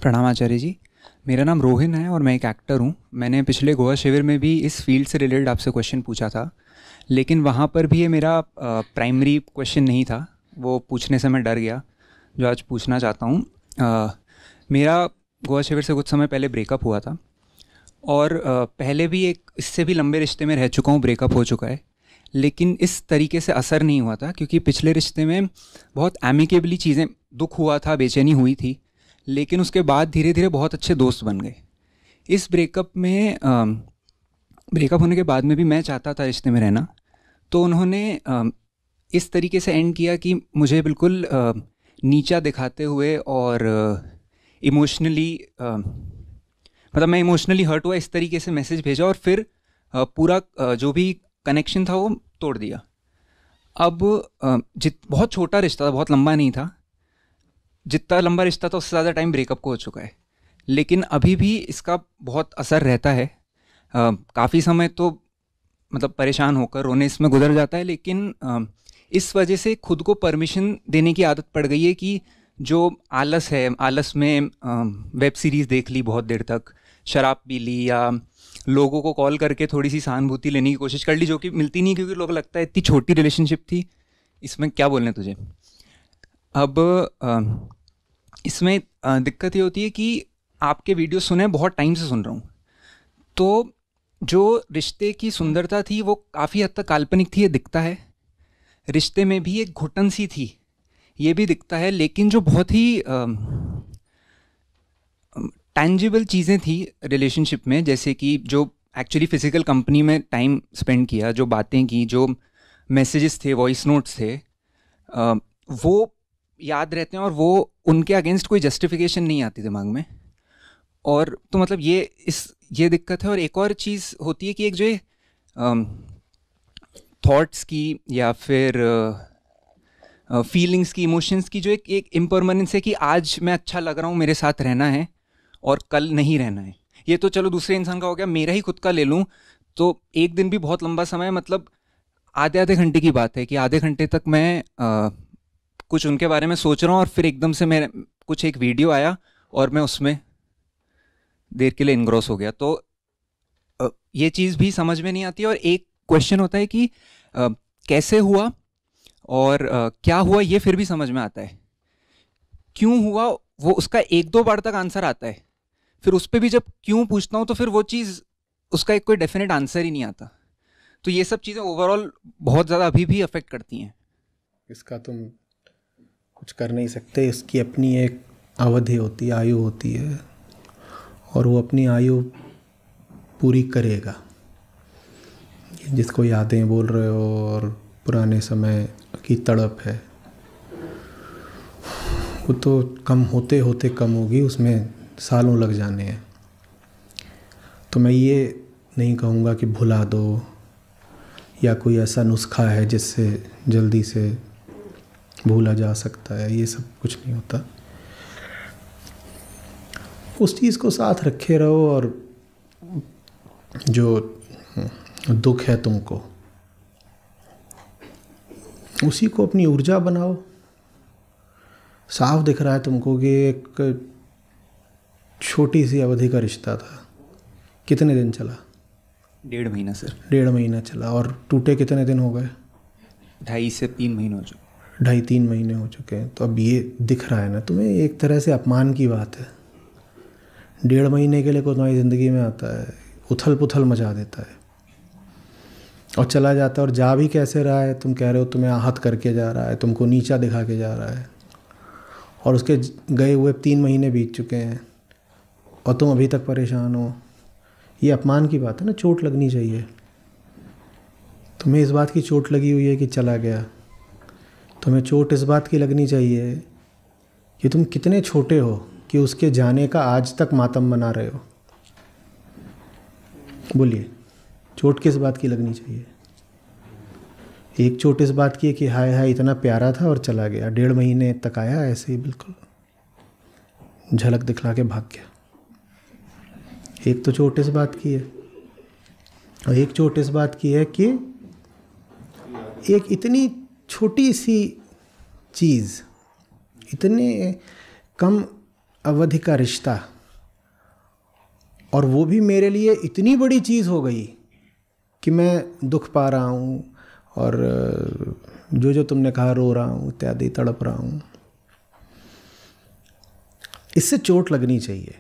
प्रणाम आचार्य जी। मेरा नाम रोहिन है और मैं एक एक्टर हूँ। मैंने पिछले गोवा शिविर में भी इस फील्ड से रिलेटेड आपसे क्वेश्चन पूछा था, लेकिन वहाँ पर भी ये मेरा प्राइमरी क्वेश्चन नहीं था। वो पूछने से मैं डर गया, जो आज पूछना चाहता हूँ। मेरा गोवा शिविर से कुछ समय पहले ब्रेकअप हुआ था और पहले भी एक इससे भी लंबे रिश्ते में रह चुका हूँ, ब्रेकअप हो चुका है, लेकिन इस तरीके से असर नहीं हुआ था क्योंकि पिछले रिश्ते में बहुत एमिकेबली चीज़ें, दुख हुआ था, बेचैनी हुई थी, लेकिन उसके बाद धीरे धीरे बहुत अच्छे दोस्त बन गए। इस ब्रेकअप होने के बाद में भी मैं चाहता था रिश्ते में रहना, तो उन्होंने इस तरीके से एंड किया कि मुझे बिल्कुल नीचा दिखाते हुए और इमोशनली मतलब मैं इमोशनली हर्ट हुआ, इस तरीके से मैसेज भेजा और फिर पूरा जो भी कनेक्शन था वो तोड़ दिया। अब बहुत छोटा रिश्ता था, बहुत लंबा नहीं था। जितना लंबा रिश्ता था उससे ज़्यादा टाइम ब्रेकअप को हो चुका है, लेकिन अभी भी इसका बहुत असर रहता है। काफ़ी समय तो मतलब परेशान होकर रोने इसमें गुजर जाता है, लेकिन इस वजह से खुद को परमिशन देने की आदत पड़ गई है कि जो आलस है, आलस में वेब सीरीज़ देख ली बहुत देर तक, शराब पी ली, या लोगों को कॉल करके थोड़ी सी सहानुभूति लेने की कोशिश कर ली, जो कि मिलती नहीं क्योंकि लोगों को लगता है इतनी छोटी रिलेशनशिप थी, इसमें क्या बोलने तुझे। अब इसमें दिक्कत ये होती है कि आपके वीडियो सुने, बहुत टाइम से सुन रहा हूँ, तो जो रिश्ते की सुंदरता थी वो काफ़ी हद तक काल्पनिक थी, ये दिखता है। रिश्ते में भी एक घुटन सी थी, ये भी दिखता है। लेकिन जो बहुत ही टैंजिबल चीज़ें थी रिलेशनशिप में, जैसे कि जो एक्चुअली फिजिकल कंपनी में टाइम स्पेंड किया, जो बातें की, जो मैसेजेस थे, वॉइस नोट्स थे, वो याद रहते हैं और वो उनके अगेंस्ट कोई जस्टिफिकेशन नहीं आती दिमाग में। और तो मतलब ये दिक्कत है। और एक और चीज़ होती है कि एक जो थॉट्स की या फिर फीलिंग्स की, इमोशंस की जो एक इम्परमानेंस है कि आज मैं अच्छा लग रहा हूँ, मेरे साथ रहना है, और कल नहीं रहना है। ये तो चलो दूसरे इंसान का हो गया, मेरा ही खुद का ले लूँ तो एक दिन भी बहुत लंबा समय, मतलब आधे घंटे की बात है कि आधे घंटे तक मैं कुछ उनके बारे में सोच रहा हूँ और फिर एकदम से मेरे कुछ एक वीडियो आया और मैं उसमें देर के लिए इनग्रॉस हो गया। तो ये चीज़ भी समझ में नहीं आती। और एक क्वेश्चन होता है कि कैसे हुआ और क्या हुआ, ये फिर भी समझ में आता है। क्यों हुआ वो उसका एक दो बार तक आंसर आता है, फिर उस पर भी जब क्यों पूछता हूँ तो फिर वो चीज़, उसका एक कोई डेफिनेट आंसर ही नहीं आता। तो ये सब चीज़ें ओवरऑल बहुत ज़्यादा अभी भी अफेक्ट करती हैं। इसका तुम कुछ कर नहीं सकते, इसकी अपनी एक अवधि होती है, आयु होती है, और वो अपनी आयु पूरी करेगा। जिसको यादें बोल रहे हो और पुराने समय की तड़प है, वो तो कम होते होते कम होगी, उसमें सालों लग जाने हैं। तो मैं ये नहीं कहूँगा कि भुला दो या कोई ऐसा नुस्खा है जिससे जल्दी से भूला जा सकता है, ये सब कुछ नहीं होता। उस चीज़ को साथ रखे रहो और जो दुख है तुमको, उसी को अपनी ऊर्जा बनाओ। साफ दिख रहा है तुमको कि एक छोटी सी अवधि का रिश्ता था। कितने दिन चला? 1.5 महीना सर। 1.5 महीना चला। और टूटे कितने दिन हो गए? 2.5 से 3 महीने हो चुके। 2.5-3 महीने हो चुके हैं। तो अब ये दिख रहा है ना तुम्हें, एक तरह से अपमान की बात है। 1.5 महीने के लिए कोई तुम्हारी ज़िंदगी में आता है, उथल पुथल मचा देता है और चला जाता है। और जा भी कैसे रहा है? तुम कह रहे हो तुम्हें आहत करके जा रहा है, तुमको नीचा दिखा के जा रहा है, और उसके गए हुए 3 महीने बीत चुके हैं और तुम अभी तक परेशान हो। ये अपमान की बात है ना, चोट लगनी चाहिए। तुम्हें इस बात की चोट लगी हुई है कि चला गया, तुम्हें चोट इस बात की लगनी चाहिए कि तुम कितने छोटे हो कि उसके जाने का आज तक मातम मना रहे हो। बोलिए, चोट किस बात की लगनी चाहिए? एक चोट इस बात की है कि हाय हाय इतना प्यारा था और चला गया, 1.5 महीने तक आया ऐसे ही बिल्कुल झलक दिखला के भाग गया। एक तो चोट इस बात की है, और एक चोट इस बात की है कि एक इतनी छोटी सी चीज़, इतने कम अवधि का रिश्ता, और वो भी मेरे लिए इतनी बड़ी चीज़ हो गई कि मैं दुख पा रहा हूँ और जो जो तुमने कहा रो रहा हूँ इत्यादि, तड़प रहा हूँ। इससे चोट लगनी चाहिए,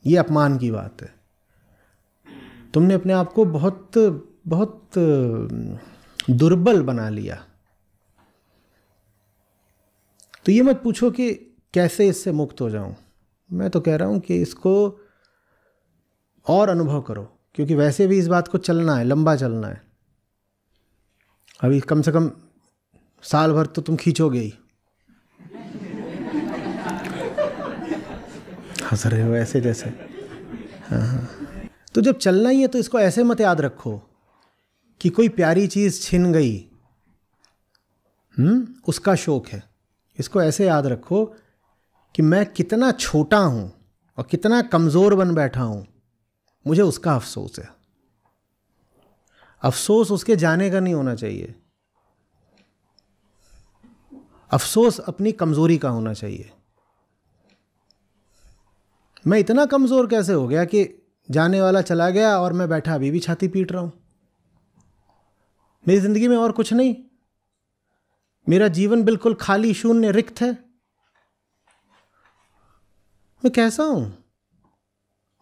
ये अपमान की बात है। तुमने अपने आप को बहुत बहुत दुर्बल बना लिया। तो ये मत पूछो कि कैसे इससे मुक्त हो जाऊं। मैं तो कह रहा हूं कि इसको और अनुभव करो, क्योंकि वैसे भी इस बात को चलना है, लंबा चलना है। अभी कम से कम साल भर तो तुम खींचोगे ही। हंस रहे हो ऐसे जैसे। हाँ, तो जब चलना ही है तो इसको ऐसे मत याद रखो कि कोई प्यारी चीज़ छिन गई, उसका शोक है। इसको ऐसे याद रखो कि मैं कितना छोटा हूं और कितना कमज़ोर बन बैठा हूं, मुझे उसका अफसोस है। अफसोस उसके जाने का नहीं होना चाहिए, अफसोस अपनी कमज़ोरी का होना चाहिए। मैं इतना कमज़ोर कैसे हो गया कि जाने वाला चला गया और मैं बैठा अभी भी छाती पीट रहा हूं। मेरी ज़िंदगी में और कुछ नहीं, मेरा जीवन बिल्कुल खाली, शून्य, रिक्त है। मैं कैसा हूं?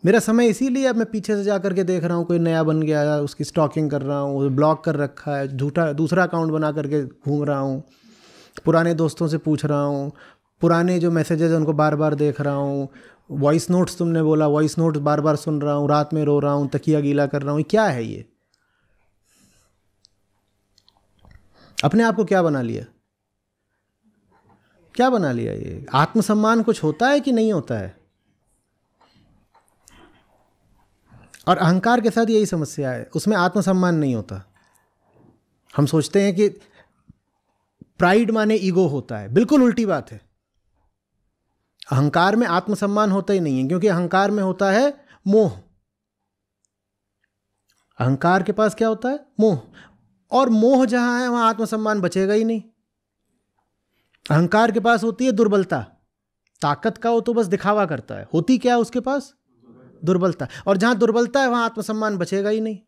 मेरा समय इसीलिए अब मैं पीछे से जा करके देख रहा हूँ कोई नया बन गया, उसकी स्टॉकिंग कर रहा हूँ, ब्लॉक कर रखा है, झूठा दूसरा अकाउंट बना करके घूम रहा हूँ, पुराने दोस्तों से पूछ रहा हूँ, पुराने जो मैसेजेस हैं उनको बार बार देख रहा हूँ, वॉइस नोट्स तुमने बोला, वॉइस नोट्स बार बार सुन रहा हूँ, रात में रो रहा हूँ, तकिया गीला कर रहा हूँ। क्या है ये? अपने आप को क्या बना लिया? क्या बना लिया? ये आत्मसम्मान कुछ होता है कि नहीं होता है? और अहंकार के साथ यही समस्या है, उसमें आत्मसम्मान नहीं होता। हम सोचते हैं कि प्राइड माने ईगो होता है, बिल्कुल उल्टी बात है। अहंकार में आत्मसम्मान होता ही नहीं है, क्योंकि अहंकार में होता है मोह। अहंकार के पास क्या होता है? मोह। और मोह जहां है वहां आत्मसम्मान बचेगा ही नहीं। अहंकार के पास होती है दुर्बलता। ताकत का वो तो बस दिखावा करता है, होती क्या है उसके पास? दुर्बलता। और जहां दुर्बलता है वहां आत्मसम्मान बचेगा ही नहीं।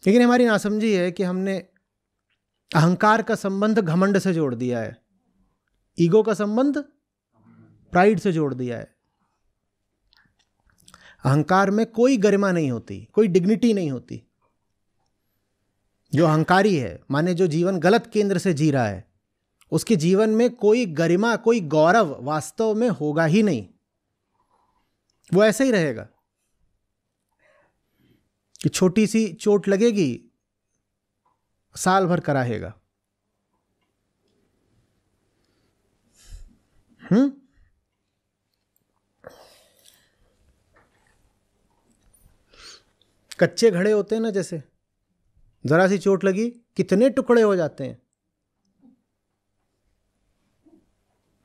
लेकिन हमारी नासमझी है कि हमने अहंकार का संबंध घमंड से जोड़ दिया है, ईगो का संबंध प्राइड से जोड़ दिया है। अहंकार में कोई गरिमा नहीं होती, कोई डिग्निटी नहीं होती। जो अहंकारी है, माने जो जीवन गलत केंद्र से जी रहा है, उसके जीवन में कोई गरिमा, कोई गौरव वास्तव में होगा ही नहीं। वो ऐसे ही रहेगा कि छोटी सी चोट लगेगी, साल भर कराहेगा। कच्चे घड़े होते हैं ना, जैसे जरा सी चोट लगी कितने टुकड़े हो जाते हैं।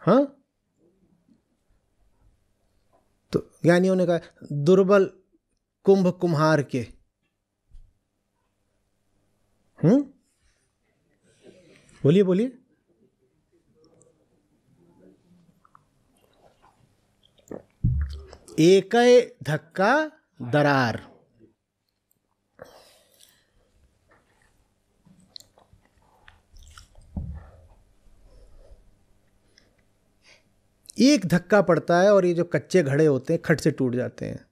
हाँ, तो ज्ञानियों ने कहा दुर्बल कुंभ कुम्हार के। बोलिए बोलिए। एक धक्का दरार। एक धक्का पड़ता है और ये जो कच्चे घड़े होते हैं खट से टूट जाते हैं।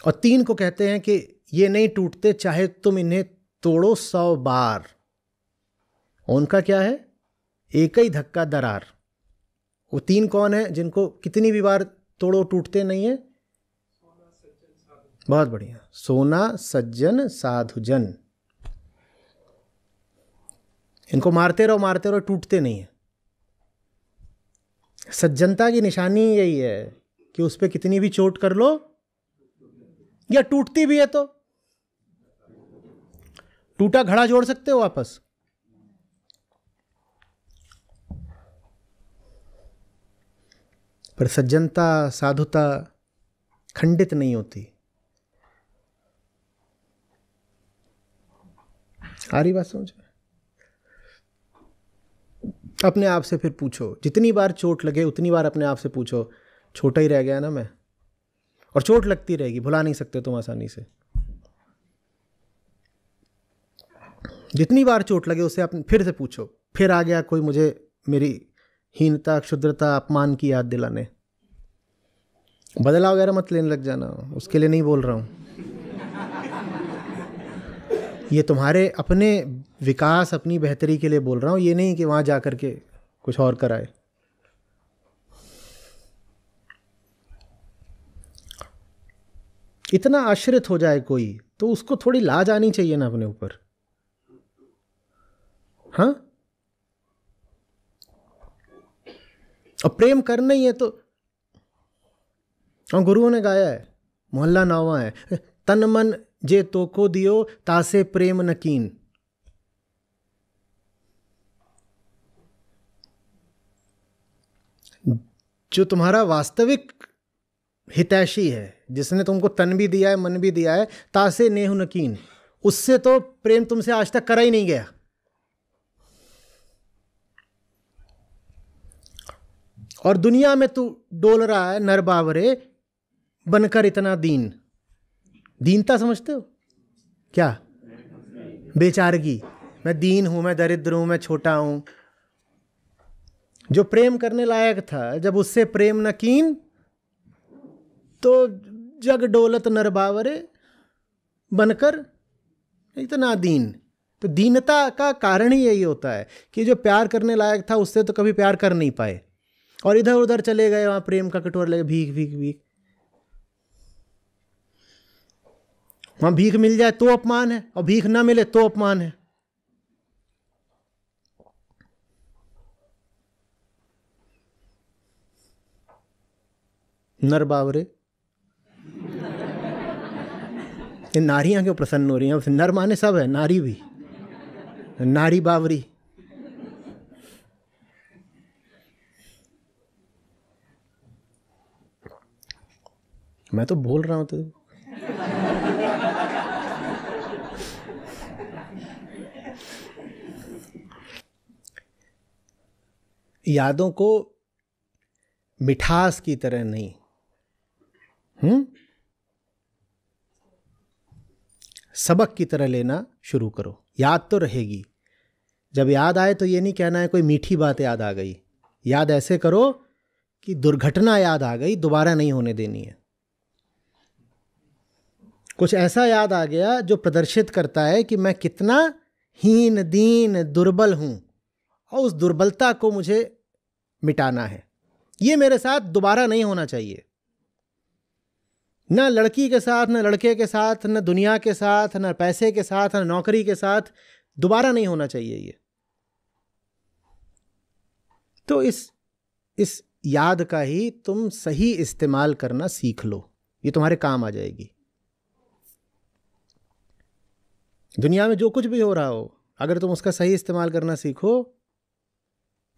और 3 को कहते हैं कि ये नहीं टूटते चाहे तुम इन्हें तोड़ो 100 बार। उनका क्या है? एक ही धक्का दरार। वो 3 कौन है जिनको कितनी भी बार तोड़ो टूटते नहीं है? बहुत बढ़िया। सोना, सज्जन, साधुजन। इनको मारते रहो टूटते नहीं है। सज्जनता की निशानी यही है कि उस पर कितनी भी चोट कर लो, या टूटती भी है तो टूटा घड़ा जोड़ सकते हो वापस। पर सज्जनता, साधुता खंडित नहीं होती। आ रही बात समझ में? अपने आप से फिर पूछो, जितनी बार चोट लगे उतनी बार अपने आप से पूछो, छोटा ही रह गया ना मैं, और चोट लगती रहेगी, भुला नहीं सकते तुम आसानी से। जितनी बार चोट लगे उससे अपने फिर से पूछो, फिर आ गया कोई मुझे मेरी हीनता, क्षुद्रता, अपमान की याद दिलाने, बदला वगैरह मत लेने लग जाना, उसके लिए नहीं बोल रहा हूँ। ये तुम्हारे अपने विकास, अपनी बेहतरी के लिए बोल रहा हूँ, ये नहीं कि वहाँ जा कर के कुछ और कराए। इतना आश्रित हो जाए कोई तो उसको थोड़ी लाज आनी चाहिए ना अपने ऊपर। हाँ, और प्रेम करना ही है तो, और गुरुओं ने गाया है, मोहल्ला नावा है, तन मन जे तो को दियो तासे प्रेम नकीन। जो तुम्हारा वास्तविक हितैषी है, जिसने तुमको तन भी दिया है, मन भी दिया है, तासे नेहु नकीन, उससे तो प्रेम तुमसे आज तक करा ही नहीं गया। और दुनिया में तू डोल रहा है नर बावरे बनकर इतना दीन। दीनता समझते हो क्या? बेचारगी, मैं दीन हूं, मैं दरिद्र हूं, मैं छोटा हूं। जो प्रेम करने लायक था, जब उससे प्रेम न कीन, तो जग डोलत नर बावरे बनकर इतना दीन। तो दीनता का कारण ही यही होता है कि जो प्यार करने लायक था उससे तो कभी प्यार कर नहीं पाए, और इधर उधर चले गए, वहां प्रेम का कटोरा लेके भीख भीख भीख। वहां भीख मिल जाए तो अपमान है, और भीख ना मिले तो अपमान है। नर बावरे, ये नारियां क्यों प्रसन्न हो रही हैं? नर माने सब है, नारी भी, नारी बावरी। मैं तो बोल रहा हूं तो यादों को मिठास की तरह नहीं, सबक की तरह लेना शुरू करो। याद तो रहेगी, जब याद आए तो ये नहीं कहना है कोई मीठी बात याद आ गई। याद ऐसे करो कि दुर्घटना याद आ गई, दोबारा नहीं होने देनी है। कुछ ऐसा याद आ गया जो प्रदर्शित करता है कि मैं कितना हीन, दीन, दुर्बल हूं, और उस दुर्बलता को मुझे मिटाना है। ये मेरे साथ दोबारा नहीं होना चाहिए। ना लड़की के साथ, ना लड़के के साथ, ना दुनिया के साथ, ना पैसे के साथ, ना नौकरी के साथ, दोबारा नहीं होना चाहिए ये। तो इस याद का ही तुम सही इस्तेमाल करना सीख लो, ये तुम्हारे काम आ जाएगी। दुनिया में जो कुछ भी हो रहा हो, अगर तुम उसका सही इस्तेमाल करना सीखो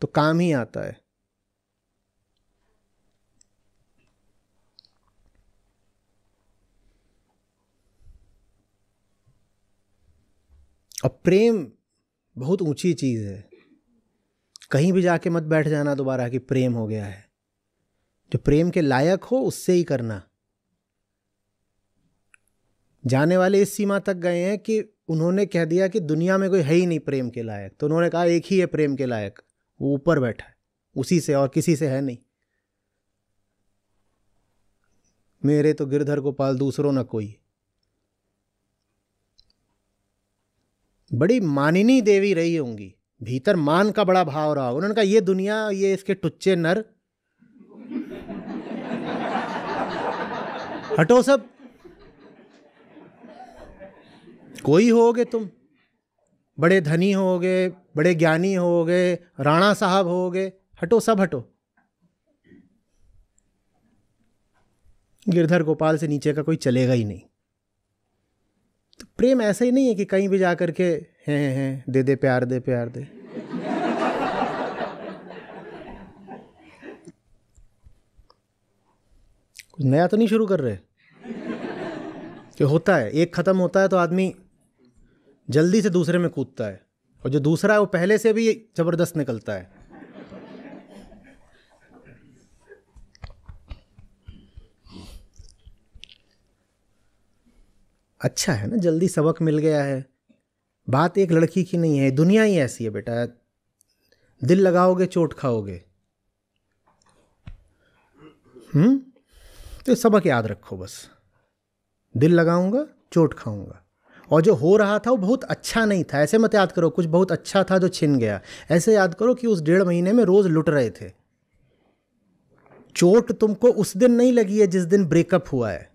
तो काम ही आता है। अब प्रेम बहुत ऊंची चीज है, कहीं भी जाके मत बैठ जाना दोबारा कि प्रेम हो गया है। जो प्रेम के लायक हो उससे ही करना। जाने वाले इस सीमा तक गए हैं कि उन्होंने कह दिया कि दुनिया में कोई है ही नहीं प्रेम के लायक, तो उन्होंने कहा एक ही है प्रेम के लायक, वो ऊपर बैठा है, उसी से और किसी से है नहीं। मेरे तो गिरधर गोपाल दूसरों ना कोई। बड़ी मानिनी देवी रही होंगी, भीतर मान का बड़ा भाव रहा होगा। उन्होंने कहा ये दुनिया, ये इसके टुच्चे नर, हटो सब। कोई होगे तुम, बड़े धनी होगे, बड़े ज्ञानी होगे, राणा साहब होगे, हटो सब हटो। गिरधर गोपाल से नीचे का कोई चलेगा ही नहीं। तो प्रेम ऐसा ही नहीं है कि कहीं भी जाकर के हैं दे दे प्यार, दे प्यार दे। कुछ नया तो नहीं शुरू कर रहे कि होता है, एक खत्म होता है तो आदमी जल्दी से दूसरे में कूदता है, और जो दूसरा है वो पहले से भी जबरदस्त निकलता है। अच्छा है ना, जल्दी सबक मिल गया है। बात एक लड़की की नहीं है, दुनिया ही ऐसी है बेटा, दिल लगाओगे चोट खाओगे। तो सबक याद रखो बस, दिल लगाऊंगा चोट खाऊंगा। और जो हो रहा था वो बहुत अच्छा नहीं था, ऐसे मत याद करो कुछ बहुत अच्छा था जो छिन गया। ऐसे याद करो कि उस 1.5 महीने में रोज लुट रहे थे। चोट तुमको उस दिन नहीं लगी है जिस दिन ब्रेकअप हुआ है,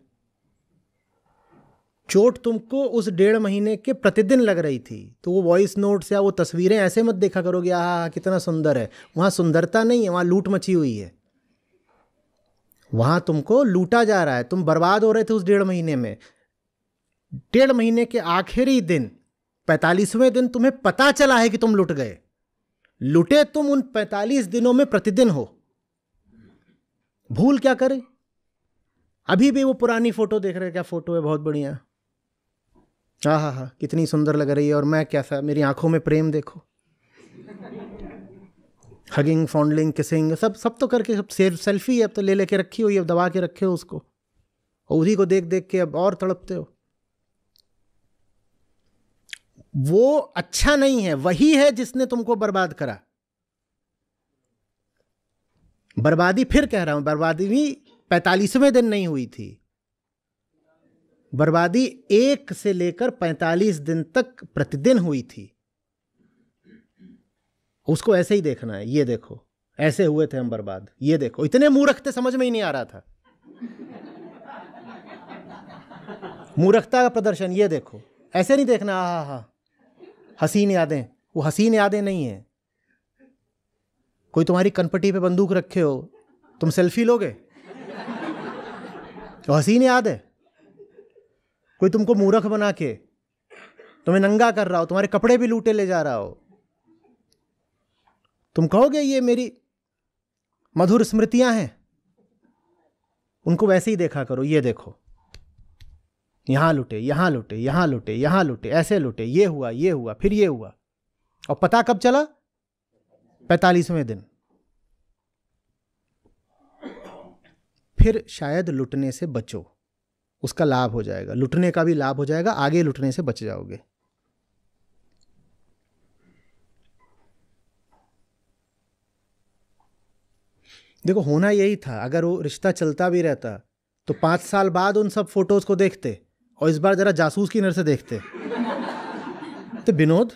चोट तुमको उस 1.5 महीने के प्रतिदिन लग रही थी। तो वो वॉइस नोट्स या वो तस्वीरें ऐसे मत देखा करोगे आहा कितना सुंदर है। वहां सुंदरता नहीं है, वहां लूट मची हुई है। वहां तुमको लूटा जा रहा है, तुम बर्बाद हो रहे थे उस 1.5 महीने में। 1.5 महीने के आखिरी दिन 45वें दिन तुम्हें पता चला है कि तुम लुट गए। लुटे तुम उन 45 दिनों में प्रतिदिन हो। भूल क्या करे, अभी भी वो पुरानी फोटो देख रहे, क्या फोटो है, बहुत बढ़िया, हाँ कितनी सुंदर लग रही है, और मैं कैसा, मेरी आंखों में प्रेम देखो, हगिंग फॉन्डलिंग किसिंग सब तो करके, सब सेल्फी है अब तो ले लेके रखी हुई है, दबा के रखे हो उसको, और उसी को देख देख के अब और तड़पते हो। वो अच्छा नहीं है, वही है जिसने तुमको बर्बाद करा। बर्बादी, फिर कह रहा हूं, बर्बादी भी 45वें दिन नहीं हुई थी, बर्बादी 1 से लेकर 45 दिन तक प्रतिदिन हुई थी। उसको ऐसे ही देखना है, ये देखो ऐसे हुए थे हम बर्बाद, ये देखो, इतने मूर्ख थे समझ में ही नहीं आ रहा था। मूर्खता का प्रदर्शन, ये देखो, ऐसे नहीं देखना हाँ हसीन यादें, वो हसीन यादें नहीं है। कोई तुम्हारी कनपटी पे बंदूक रखे हो, तुम सेल्फी लोगे? तो हसीन याद है। कोई तुमको मूर्ख बना के तुम्हें नंगा कर रहा हो, तुम्हारे कपड़े भी लूटे ले जा रहा हो, तुम कहोगे ये मेरी मधुर स्मृतियां हैं? उनको वैसे ही देखा करो, ये देखो, यहां लुटे, यहां लुटे, यहां लुटे, यहां लुटे, ऐसे लुटे, ये हुआ फिर ये हुआ, और पता कब चला? 45वें दिन। फिर शायद लुटने से बचो, उसका लाभ हो जाएगा, लुटने का भी लाभ हो जाएगा, आगे लुटने से बच जाओगे। देखो होना यही था, अगर वो रिश्ता चलता भी रहता तो 5 साल बाद उन सब फोटोज को देखते और इस बार जरा जासूस की नजर से देखते। तो विनोद,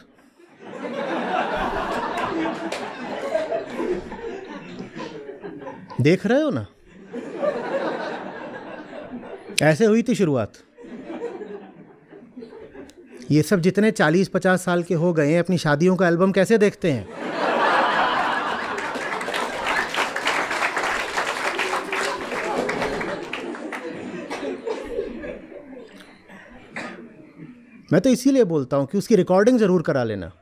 देख रहे हो ना, ऐसे हुई थी शुरुआत। ये सब जितने 40-50 साल के हो गए हैं अपनी शादियों का एल्बम कैसे देखते हैं? मैं तो इसीलिए बोलता हूं कि उसकी रिकॉर्डिंग जरूर करा लेना।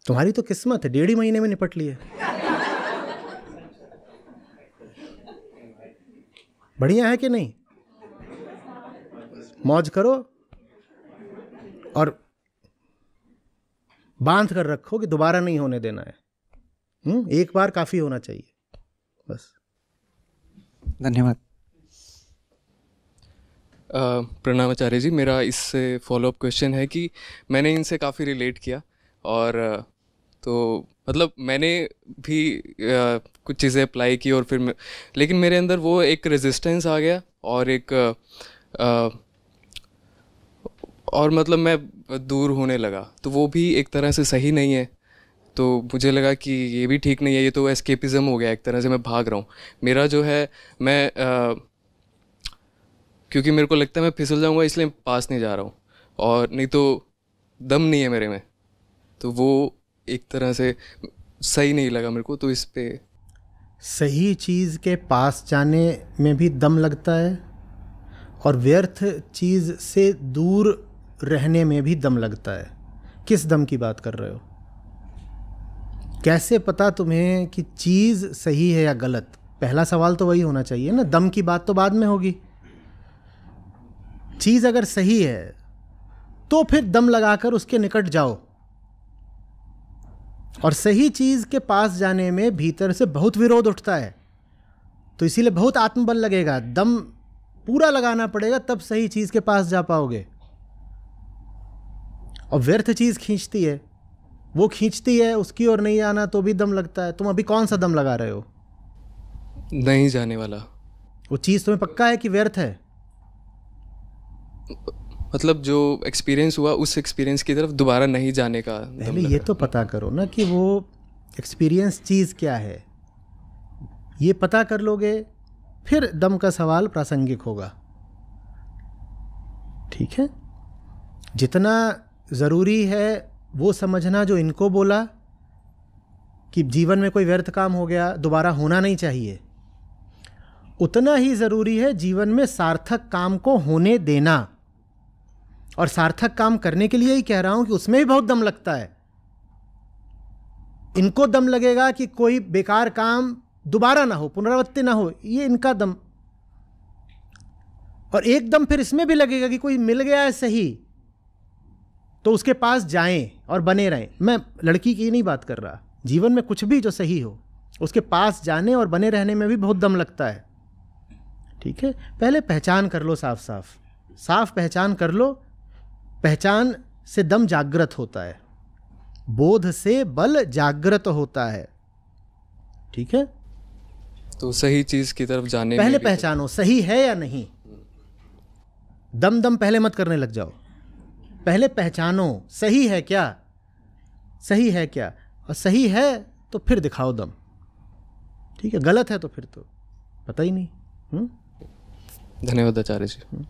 तुम्हारी तो किस्मत है, 1.5 महीने में निपट लिए। बढ़िया है कि नहीं? मौज करो और बांध कर रखो कि दोबारा नहीं होने देना है। एक बार काफी होना चाहिए बस। धन्यवाद। प्रणाम आचार्य जी, मेरा इससे फॉलोअप क्वेश्चन है कि मैंने इनसे काफ़ी रिलेट किया, और तो मतलब मैंने भी कुछ चीज़ें अप्लाई की, और फिर लेकिन मेरे अंदर वो एक रेजिस्टेंस आ गया, और एक और मतलब मैं दूर होने लगा, तो वो भी एक तरह से सही नहीं है। तो मुझे लगा कि ये भी ठीक नहीं है, ये तो एस्केपिज़म हो गया, एक तरह से मैं भाग रहा हूँ। मेरा जो है, मैं क्योंकि मेरे को लगता है मैं फिसल जाऊँगा, इसलिए पास नहीं जा रहा हूँ, और नहीं तो दम नहीं है मेरे में, तो वो एक तरह से सही नहीं लगा मेरे को। तो इस पे सही चीज़ के पास जाने में भी दम लगता है, और व्यर्थ चीज़ से दूर रहने में भी दम लगता है। किस दम की बात कर रहे हो? कैसे पता तुम्हें कि चीज़ सही है या गलत? पहला सवाल तो वही होना चाहिए ना। दम की बात तो बाद में होगी। चीज़ अगर सही है तो फिर दम लगाकर उसके निकट जाओ, और सही चीज़ के पास जाने में भीतर से बहुत विरोध उठता है, तो इसीलिए बहुत आत्मबल लगेगा, दम पूरा लगाना पड़ेगा, तब सही चीज़ के पास जा पाओगे। और व्यर्थ चीज़ खींचती है, वो खींचती है, उसकी ओर नहीं आना तो भी दम लगता है। तुम अभी कौन सा दम लगा रहे हो? नहीं जाने वाला। वो चीज़ तुम्हें पक्का है कि व्यर्थ है? मतलब जो एक्सपीरियंस हुआ उस एक्सपीरियंस की तरफ दोबारा नहीं जाने का दम पहले लग ये रहा तो पता करो ना कि वो एक्सपीरियंस चीज़ क्या है। ये पता कर लोगे, फिर दम का सवाल प्रासंगिक होगा। ठीक है, जितना ज़रूरी है वो समझना जो इनको बोला कि जीवन में कोई व्यर्थ काम हो गया दोबारा होना नहीं चाहिए, उतना ही ज़रूरी है जीवन में सार्थक काम को होने देना। और सार्थक काम करने के लिए ही कह रहा हूं कि उसमें भी बहुत दम लगता है। इनको दम लगेगा कि कोई बेकार काम दोबारा ना हो, पुनरावृत्ति ना हो, ये इनका दम। और एकदम फिर इसमें भी लगेगा कि कोई मिल गया है सही तो उसके पास जाएं और बने रहें। मैं लड़की की नहीं बात कर रहा, जीवन में कुछ भी जो सही हो उसके पास जाने और बने रहने में भी बहुत दम लगता है। ठीक है, पहले पहचान कर लो, साफ साफ साफ पहचान कर लो। पहचान से दम जागृत होता है, बोध से बल जागृत होता है। ठीक है, तो सही चीज की तरफ जाने पहले में भी पहचानो सही है या नहीं। दम दम पहले मत करने लग जाओ, पहले पहचानो सही है क्या, सही है क्या, और सही है तो फिर दिखाओ दम। ठीक है, गलत है तो फिर तो पता ही नहीं। धन्यवाद आचार्य जी।